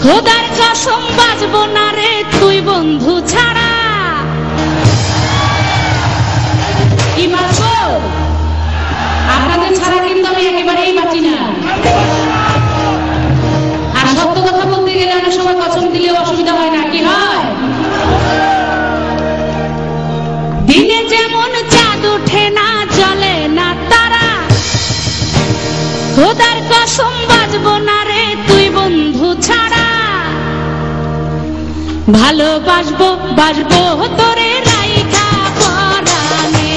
খোদার কসম বাজবো না রে তুই বন্ধু ছাড়া। কি বাজবো? আপনাদের ছাড়া কিন্তু আমি একেবারেই বাঁচি না। আর সত্য কথা বলতে গেলে অনেক সময় কসম দিলেও অসুবিধা হয় না, কি হয়? দিনে যেমন চাঁদ ওঠে না জ্বলে না তারা, খোদার কসম বাজবো না রে তুই বন্ধু ছাড়া। ভালোবাসবো বাসবো তোরে রাইখা পরাণে,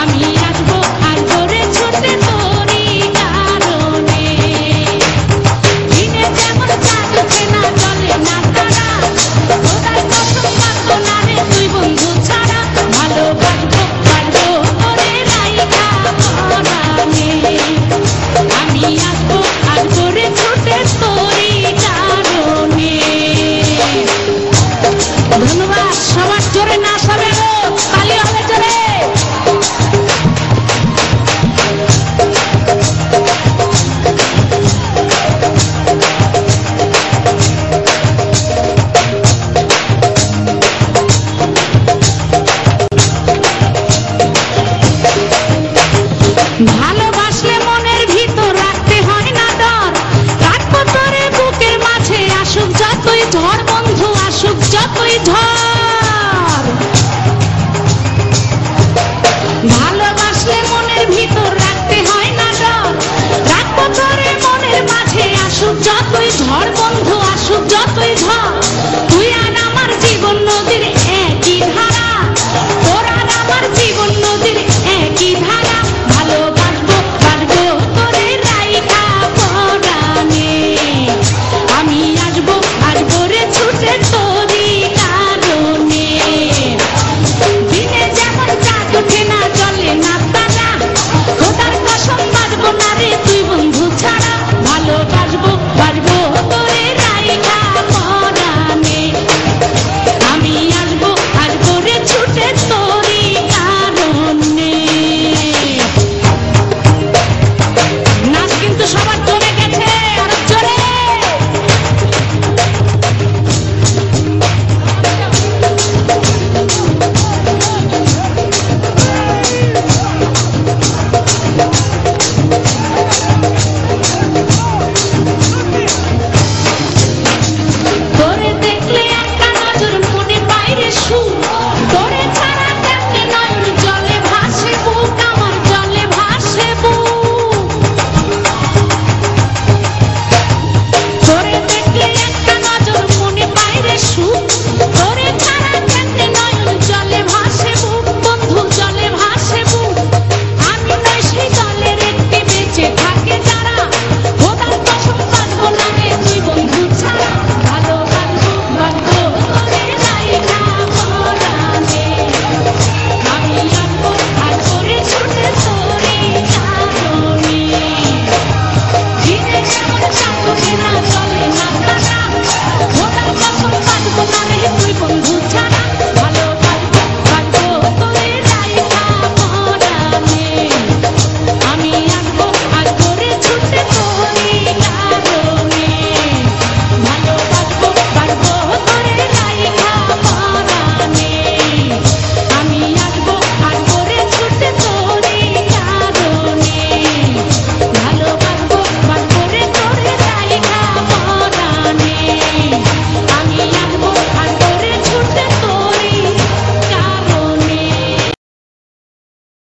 আমি আসবো আসবো রে ছুটে তোরই কারণে। দিনে যেমন চাঁদ ওঠে না জ্বলে না তারা, খোদার কসম বাজবো না রে তুই বন্ধু ছাড়া। ভালোবাসবো বাসবো তোরে রাইখা পরাণে, আমি আসবো আসবো রে ছুটে তোরই কারণে। ধন্যবাদ। সবার জোরে নাচ হবে গো, তালি হবে জোরে। ভালোবাসলে মনের ভিতর রাখতে হয় না ডর, রাখবো তোরে বুকের মাঝে আসুক যতই ঝড় বন্ধু, আসুক যতই ঝড়। ভালোবাসলে মনের ভিতর রাখতে হয় না ডর, রাখবো তোরে মনের মাঝে আসুক যতই ঝড় বন্ধু, আসুক যতই ঝড়। তুই আর আমার জীবন নদীর